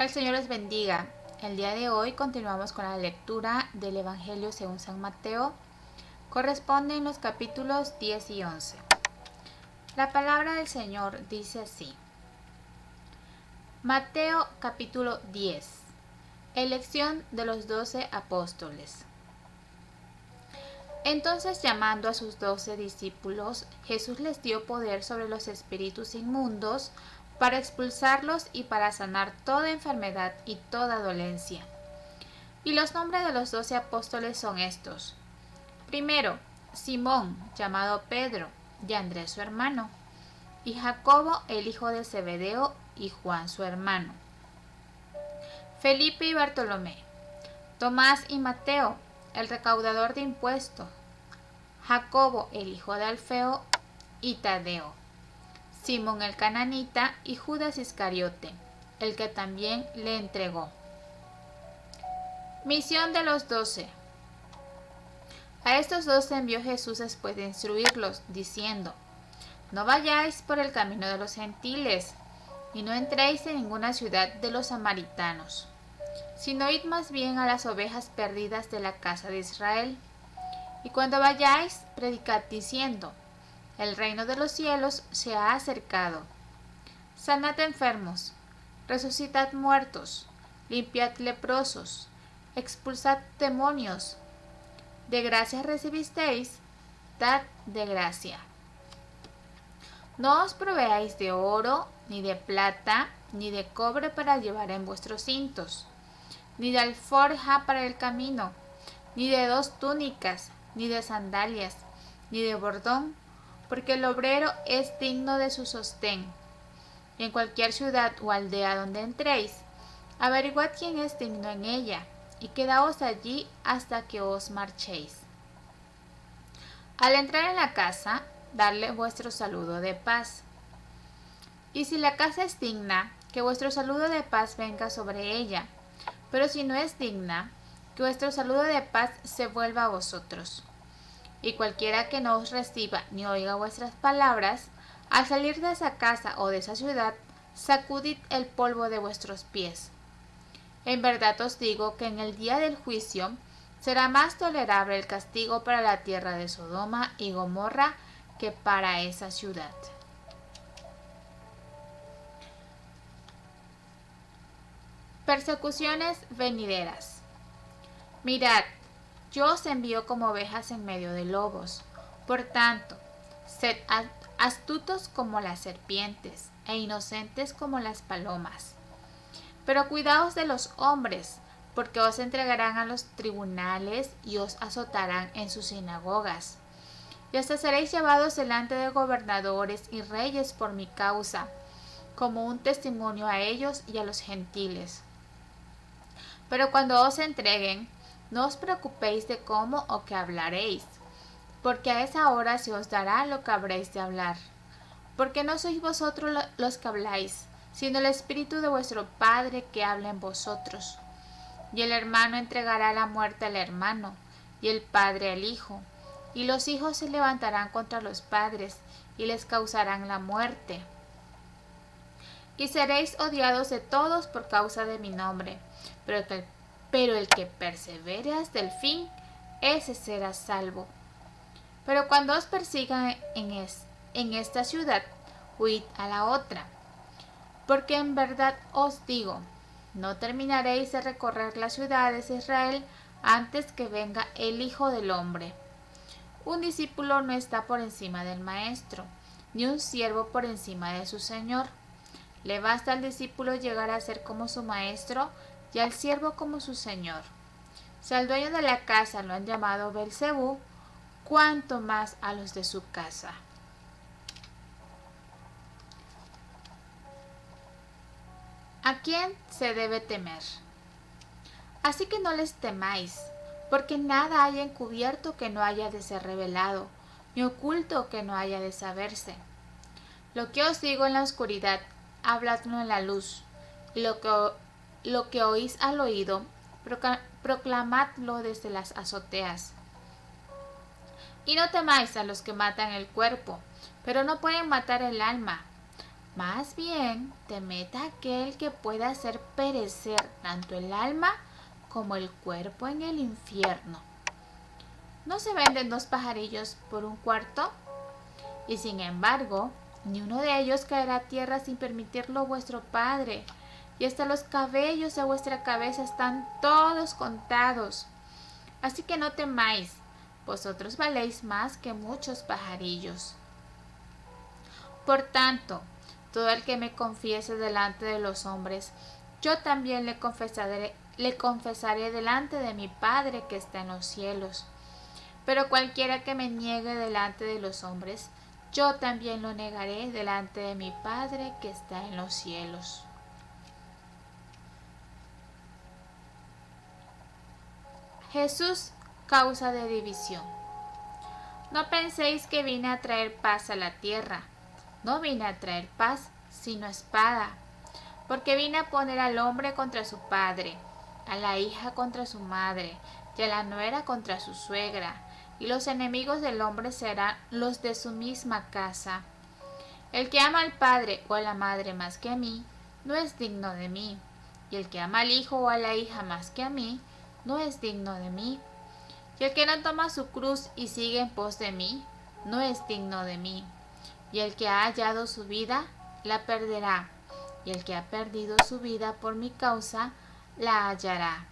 Que el Señor les bendiga. El día de hoy continuamos con la lectura del Evangelio según San Mateo. Corresponden los capítulos 10 y 11. La palabra del Señor dice así. Mateo capítulo 10. Elección de los 12 apóstoles. Entonces, llamando a sus 12 discípulos, Jesús les dio poder sobre los espíritus inmundos para expulsarlos y para sanar toda enfermedad y toda dolencia. Y los nombres de los 12 apóstoles son estos. Primero, Simón, llamado Pedro, y Andrés su hermano, y Jacobo, el hijo de Zebedeo, y Juan su hermano. Felipe y Bartolomé, Tomás y Mateo, el recaudador de impuestos, Jacobo, el hijo de Alfeo, y Tadeo, Simón el cananita, y Judas Iscariote, el que también le entregó. Misión de los 12. A estos 12 envió Jesús después de instruirlos, diciendo: No vayáis por el camino de los gentiles, y no entréis en ninguna ciudad de los samaritanos, sino id más bien a las ovejas perdidas de la casa de Israel. Y cuando vayáis, predicad diciendo: El reino de los cielos se ha acercado. Sanad enfermos, resucitad muertos, limpiad leprosos, expulsad demonios. De gracia recibisteis, dad de gracia. No os proveáis de oro, ni de plata, ni de cobre para llevar en vuestros cintos, ni de alforja para el camino, ni de 2 túnicas, ni de sandalias, ni de bordón, porque el obrero es digno de su sostén. Y en cualquier ciudad o aldea donde entréis, averiguad quién es digno en ella, y quedaos allí hasta que os marchéis. Al entrar en la casa, darle vuestro saludo de paz. Y si la casa es digna, que vuestro saludo de paz venga sobre ella, pero si no es digna, que vuestro saludo de paz se vuelva a vosotros. Y cualquiera que no os reciba ni oiga vuestras palabras, al salir de esa casa o de esa ciudad, sacudid el polvo de vuestros pies. En verdad os digo que en el día del juicio será más tolerable el castigo para la tierra de Sodoma y Gomorra que para esa ciudad. Persecuciones venideras. Mirad, yo os envío como ovejas en medio de lobos. Por tanto, sed astutos como las serpientes e inocentes como las palomas. Pero cuidaos de los hombres, porque os entregarán a los tribunales y os azotarán en sus sinagogas. Y hasta seréis llevados delante de gobernadores y reyes por mi causa, como un testimonio a ellos y a los gentiles. Pero cuando os entreguen, no os preocupéis de cómo o qué hablaréis, porque a esa hora se os dará lo que habréis de hablar. Porque no sois vosotros los que habláis, sino el Espíritu de vuestro Padre que habla en vosotros. Y el hermano entregará a la muerte al hermano, y el padre al hijo, y los hijos se levantarán contra los padres, y les causarán la muerte. Y seréis odiados de todos por causa de mi nombre, pero el que persevere hasta el fin, ese será salvo. Pero cuando os persigan en esta ciudad, huid a la otra. Porque en verdad os digo, no terminaréis de recorrer las ciudades de Israel antes que venga el Hijo del Hombre. Un discípulo no está por encima del maestro, ni un siervo por encima de su señor. Le basta al discípulo llegar a ser como su maestro y al siervo como su señor. Si al dueño de la casa lo han llamado Belcebú, cuánto más a los de su casa. ¿A quién se debe temer? Así que no les temáis, porque nada hay encubierto que no haya de ser revelado, ni oculto que no haya de saberse. Lo que os digo en la oscuridad, habladlo en la luz, y lo que oís al oído, proclamadlo desde las azoteas. Y no temáis a los que matan el cuerpo, pero no pueden matar el alma. Más bien temed a aquel que pueda hacer perecer tanto el alma como el cuerpo en el infierno. ¿No se venden 2 pajarillos por un cuarto? Y sin embargo, ni uno de ellos caerá a tierra sin permitirlo vuestro Padre, y hasta los cabellos de vuestra cabeza están todos contados. Así que no temáis, vosotros valéis más que muchos pajarillos. Por tanto, todo el que me confiese delante de los hombres, yo también le confesaré delante de mi Padre que está en los cielos. Pero cualquiera que me niegue delante de los hombres, yo también lo negaré delante de mi Padre que está en los cielos. Jesús, causa de división. No penséis que vine a traer paz a la tierra. No vine a traer paz, sino espada. Porque vine a poner al hombre contra su padre, a la hija contra su madre, y a la nuera contra su suegra, y los enemigos del hombre serán los de su misma casa. El que ama al padre o a la madre más que a mí, no es digno de mí, y el que ama al hijo o a la hija más que a mí, no es digno de mí. Y el que no toma su cruz y sigue en pos de mí, no es digno de mí. Y el que ha hallado su vida, la perderá, y el que ha perdido su vida por mi causa, la hallará.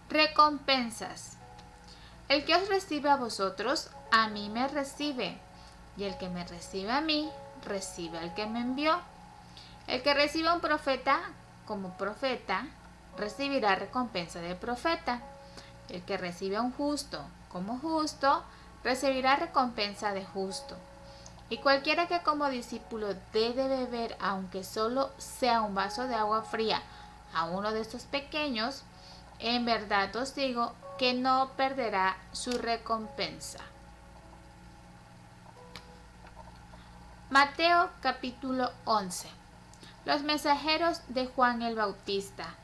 Recompensas. El que os recibe a vosotros, a mí me recibe, y el que me recibe a mí, recibe al que me envió. El que recibe a un profeta como profeta, recibirá recompensa de profeta. El que recibe a un justo como justo, recibirá recompensa de justo. Y cualquiera que como discípulo dé de beber, aunque solo sea un vaso de agua fría, a uno de estos pequeños, en verdad os digo que no perderá su recompensa. Mateo capítulo 11. Los mensajeros de Juan el Bautista.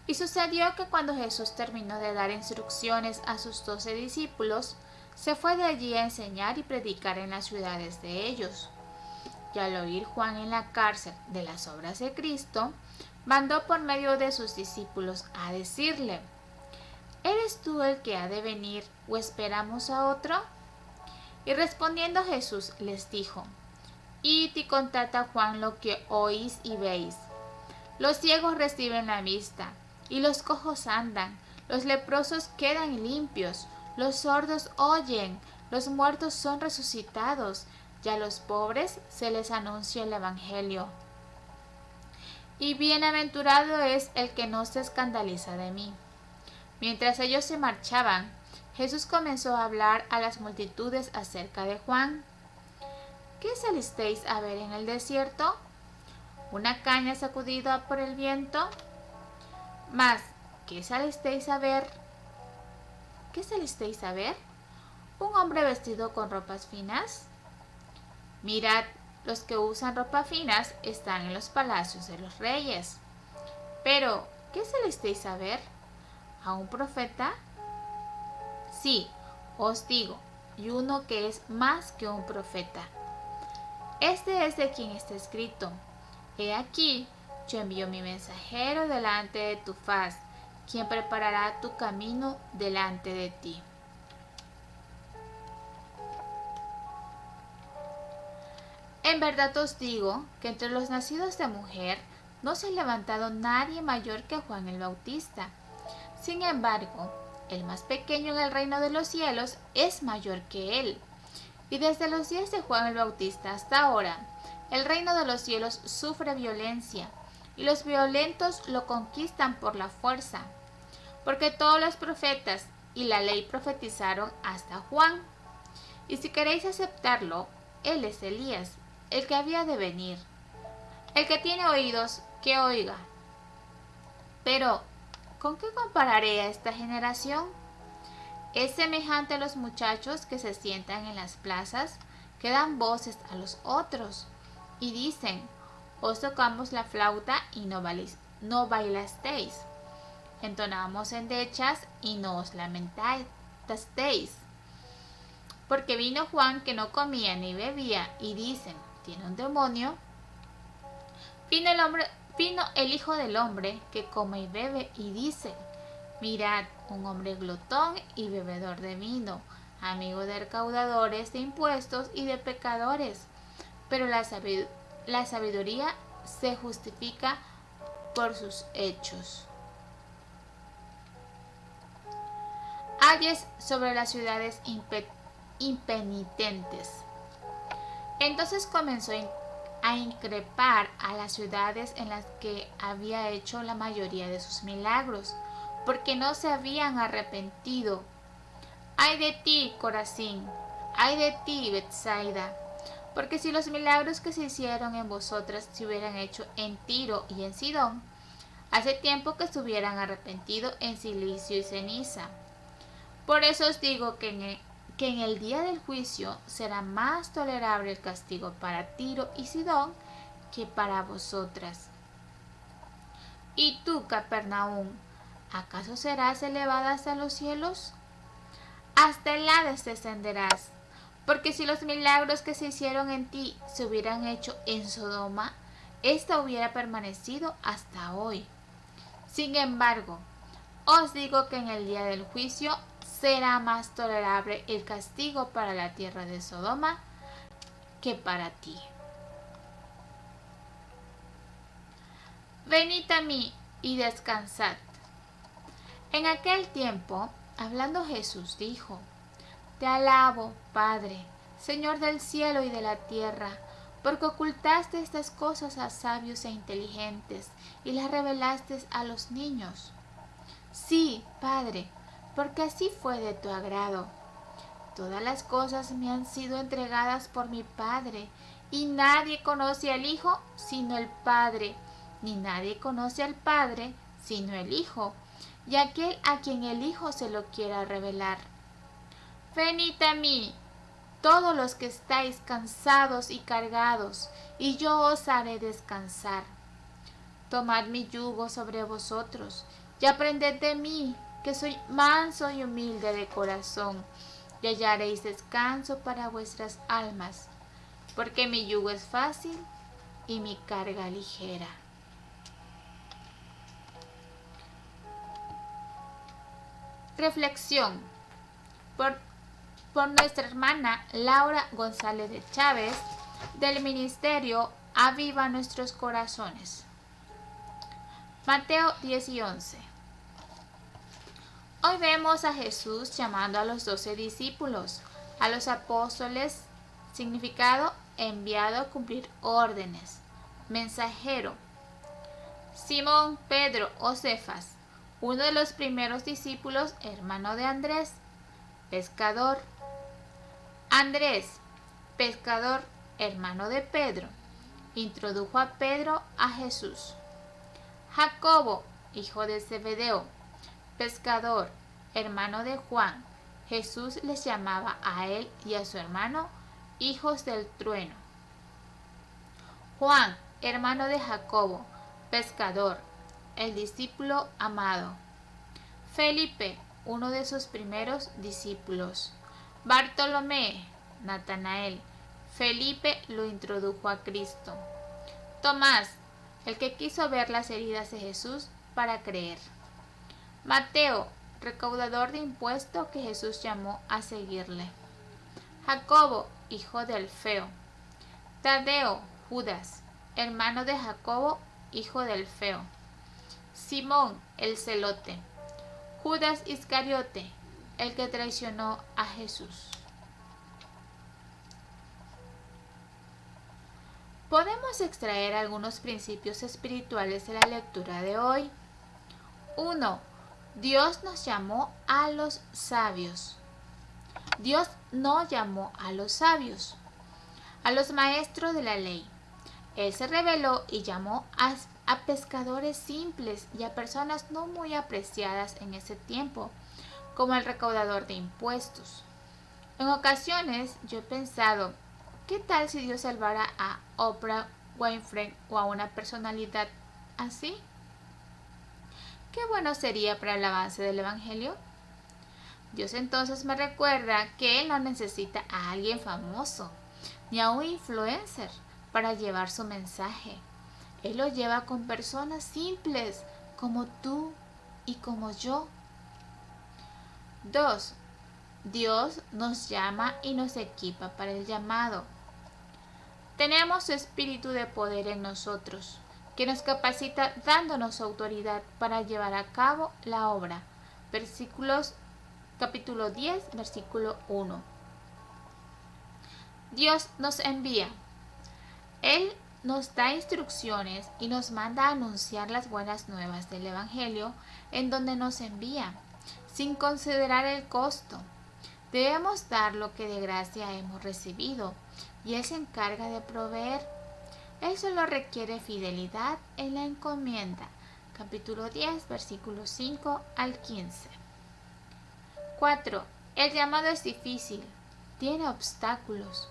Y sucedió que cuando Jesús terminó de dar instrucciones a sus 12 discípulos, se fue de allí a enseñar y predicar en las ciudades de ellos. Y al oír Juan en la cárcel de las obras de Cristo, mandó por medio de sus discípulos a decirle: ¿Eres tú el que ha de venir o esperamos a otro? Y respondiendo Jesús les dijo: Id y contad a Juan lo que oís y veis. Los ciegos reciben la vista, y los cojos andan, los leprosos quedan limpios, los sordos oyen, los muertos son resucitados, y a los pobres se les anuncia el Evangelio. Y bienaventurado es el que no se escandaliza de mí. Mientras ellos se marchaban, Jesús comenzó a hablar a las multitudes acerca de Juan. ¿Qué salisteis a ver en el desierto? ¿Una caña sacudida por el viento? Mas, ¿qué salisteis a ver? ¿Qué salisteis a ver? ¿Un hombre vestido con ropas finas? Mirad, los que usan ropas finas están en los palacios de los reyes. Pero, ¿qué salisteis a ver? ¿A un profeta? Sí, os digo, y uno que es más que un profeta. Este es de quien está escrito: He aquí, yo envío mi mensajero delante de tu faz, quien preparará tu camino delante de ti. En verdad os digo que entre los nacidos de mujer no se ha levantado nadie mayor que Juan el Bautista. Sin embargo, el más pequeño en el reino de los cielos es mayor que él. Y desde los días de Juan el Bautista hasta ahora, el reino de los cielos sufre violencia, y los violentos lo conquistan por la fuerza. Porque todos los profetas y la ley profetizaron hasta Juan. Y si queréis aceptarlo, él es Elías, el que había de venir. El que tiene oídos, que oiga. Pero, ¿con qué compararé a esta generación? Es semejante a los muchachos que se sientan en las plazas, que dan voces a los otros, y dicen: os tocamos la flauta y no bailasteis. Entonamos endechas y no os lamentasteis. Porque vino Juan que no comía ni bebía y dicen, tiene un demonio. Vino el Hijo del Hombre que come y bebe y dicen, mirad, un hombre glotón y bebedor de vino, amigo de recaudadores de impuestos y de pecadores. Pero la sabiduría se justifica por sus hechos. Ayes sobre las ciudades impenitentes. Entonces comenzó a increpar a las ciudades en las que había hecho la mayoría de sus milagros, porque no se habían arrepentido. ¡Ay de ti, Corazín! ¡Ay de ti, Betsaida! Porque si los milagros que se hicieron en vosotras se hubieran hecho en Tiro y en Sidón, hace tiempo que se hubieran arrepentido en silicio y ceniza. Por eso os digo que en el día del juicio será más tolerable el castigo para Tiro y Sidón que para vosotras. ¿Y tú, Capernaum, acaso serás elevada hasta los cielos? Hasta el Hades descenderás. Porque si los milagros que se hicieron en ti se hubieran hecho en Sodoma, ésta hubiera permanecido hasta hoy. Sin embargo, os digo que en el día del juicio será más tolerable el castigo para la tierra de Sodoma que para ti. Venid a mí y descansad. En aquel tiempo, hablando Jesús, dijo, te alabo, Padre, Señor del cielo y de la tierra, porque ocultaste estas cosas a sabios e inteligentes y las revelaste a los niños. Sí, Padre, porque así fue de tu agrado. Todas las cosas me han sido entregadas por mi Padre, y nadie conoce al Hijo sino el Padre, ni nadie conoce al Padre sino el Hijo, y aquel a quien el Hijo se lo quiera revelar. Venid a mí, todos los que estáis cansados y cargados, y yo os haré descansar. Tomad mi yugo sobre vosotros, y aprended de mí, que soy manso y humilde de corazón, y hallaréis descanso para vuestras almas, porque mi yugo es fácil y mi carga ligera. Reflexión por nuestra hermana Laura González de Chávez, del Ministerio Aviva Nuestros Corazones. Mateo 10 y 11. Hoy vemos a Jesús llamando a los 12 discípulos, a los apóstoles, significado enviado a cumplir órdenes, mensajero. Simón Pedro o Cefas, uno de los primeros discípulos, hermano de Andrés, pescador. Andrés, pescador, hermano de Pedro, introdujo a Pedro a Jesús. Jacobo, hijo de Zebedeo, pescador, hermano de Juan. Jesús les llamaba a él y a su hermano hijos del trueno. Juan, hermano de Jacobo, pescador, el discípulo amado. Felipe, uno de sus primeros discípulos. Bartolomé, Natanael. Felipe lo introdujo a Cristo. Tomás, el que quiso ver las heridas de Jesús para creer. Mateo, recaudador de impuestos que Jesús llamó a seguirle. Jacobo, hijo de Alfeo. Tadeo, Judas, hermano de Jacobo, hijo de Alfeo. Simón, el celote. Judas Iscariote, el que traicionó a Jesús. Podemos extraer algunos principios espirituales de la lectura de hoy. 1. Dios nos llamó a los sabios. Dios no llamó a los sabios, a los maestros de la ley. Él se reveló y llamó a pescadores simples y a personas no muy apreciadas en ese tiempo, como el recaudador de impuestos. En ocasiones yo he pensado, ¿qué tal si Dios salvara a Oprah Winfrey o a una personalidad así? ¿Qué bueno sería para el avance del Evangelio? Dios entonces me recuerda que Él no necesita a alguien famoso, ni a un influencer para llevar su mensaje. Él lo lleva con personas simples como tú y como yo. 2. Dios nos llama y nos equipa para el llamado. Tenemos su espíritu de poder en nosotros, que nos capacita dándonos autoridad para llevar a cabo la obra. Capítulo 10, versículo 1. Dios nos envía. Él nos da instrucciones y nos manda a anunciar las buenas nuevas del Evangelio en donde nos envía, sin considerar el costo. Debemos dar lo que de gracia hemos recibido y Él se encarga de proveer. Él solo requiere fidelidad en la encomienda. Capítulo 10, versículos 5 al 15. 4. El llamado es difícil, tiene obstáculos.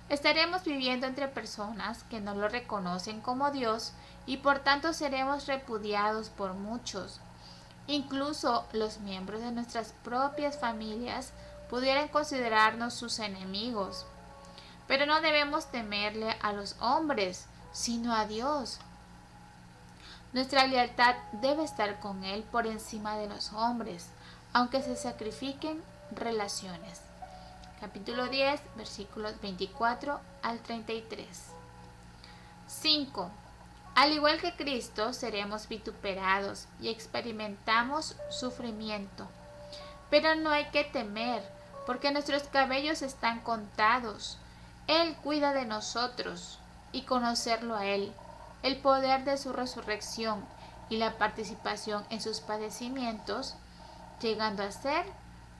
Estaremos viviendo entre personas que no lo reconocen como Dios y por tanto seremos repudiados por muchos. Incluso los miembros de nuestras propias familias pudieran considerarnos sus enemigos. Pero no debemos temerle a los hombres, sino a Dios. Nuestra lealtad debe estar con Él por encima de los hombres, aunque se sacrifiquen relaciones. Capítulo 10, versículos 24 al 33. 5. Al igual que Cristo, seremos vituperados y experimentamos sufrimiento. Pero no hay que temer, porque nuestros cabellos están contados. Él cuida de nosotros, y conocerlo a Él, el poder de su resurrección y la participación en sus padecimientos, llegando a ser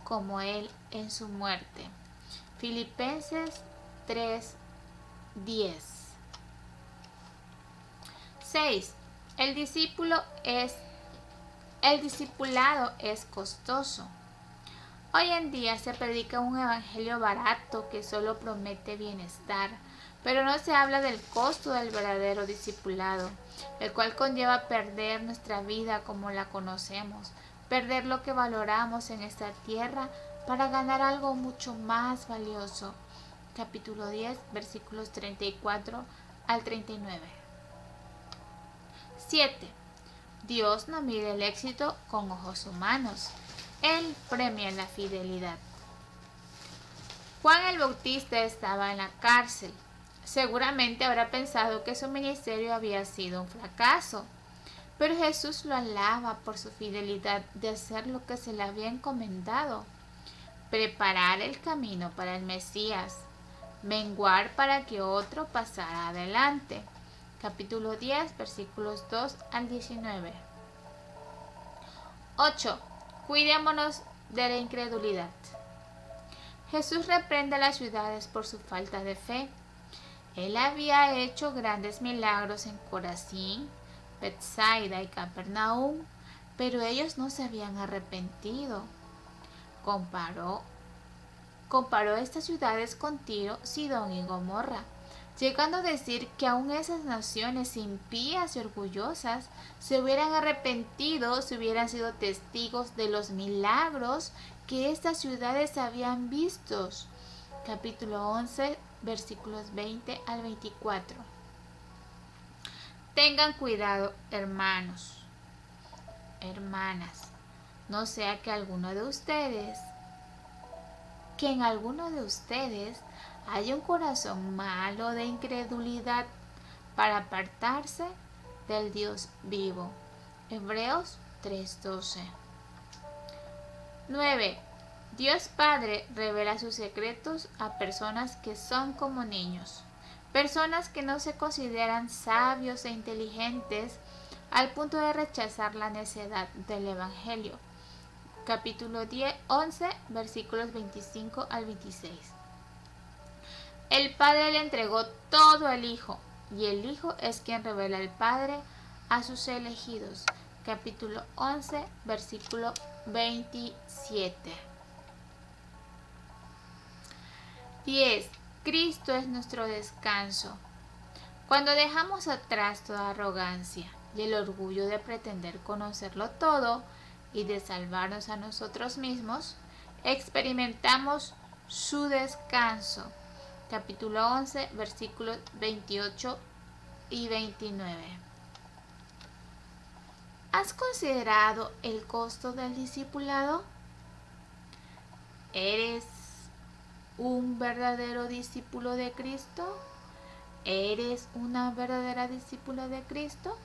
como Él en su muerte. Filipenses 3:10. 6. El discipulado es costoso. Hoy en día se predica un evangelio barato que solo promete bienestar, pero no se habla del costo del verdadero discipulado, el cual conlleva perder nuestra vida como la conocemos, perder lo que valoramos en esta tierra para ganar algo mucho más valioso. Capítulo 10, versículos 34 al 39. 7. Dios no mide el éxito con ojos humanos. Él premia la fidelidad. Juan el Bautista estaba en la cárcel. Seguramente habrá pensado que su ministerio había sido un fracaso, pero Jesús lo alaba por su fidelidad de hacer lo que se le había encomendado: preparar el camino para el Mesías, menguar para que otro pasara adelante. Capítulo 10, versículos 2 al 19. 8. Cuidémonos de la incredulidad. Jesús reprende a las ciudades por su falta de fe. Él había hecho grandes milagros en Corazín, Betsaida y Capernaum, pero ellos no se habían arrepentido. Comparó estas ciudades con Tiro, Sidón y Gomorra, llegando a decir que aún esas naciones impías y orgullosas se hubieran arrepentido si hubieran sido testigos de los milagros que estas ciudades habían visto. Capítulo 11, versículos 20 al 24. Tengan cuidado, hermanos, hermanas, no sea que en alguno de ustedes haya un corazón malo de incredulidad para apartarse del Dios vivo. Hebreos 3:12. 9. Dios Padre revela sus secretos a personas que son como niños, personas que no se consideran sabios e inteligentes al punto de rechazar la necedad del Evangelio. Capítulo 11, versículos 25 al 26. El Padre le entregó todo al Hijo, y el Hijo es quien revela al Padre a sus elegidos. Capítulo 11, versículo 27. 10. Cristo es nuestro descanso. Cuando dejamos atrás toda arrogancia y el orgullo de pretender conocerlo todo y de salvarnos a nosotros mismos, experimentamos su descanso. Capítulo 11, versículos 28 y 29. ¿Has considerado el costo del discipulado? ¿Eres un verdadero discípulo de Cristo? ¿Eres una verdadera discípula de Cristo?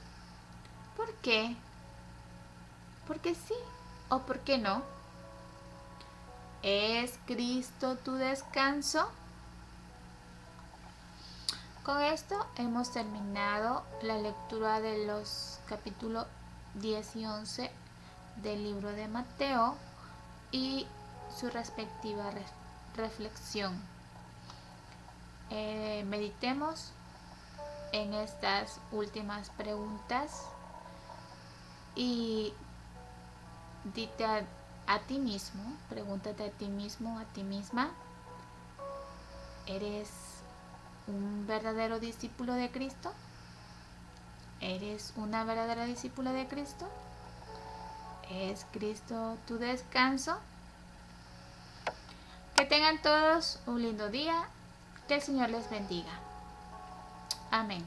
¿Por qué? ¿Porque sí o por qué no? ¿Es Cristo tu descanso? Con esto hemos terminado la lectura de los capítulos 10 y 11 del libro de Mateo y su respectiva reflexión. Meditemos en estas últimas preguntas y dite a ti mismo, pregúntate a ti mismo, a ti misma, ¿eres un verdadero discípulo de Cristo? ¿Eres una verdadera discípula de Cristo? ¿Es Cristo tu descanso? Que tengan todos un lindo día. Que el Señor les bendiga. Amén.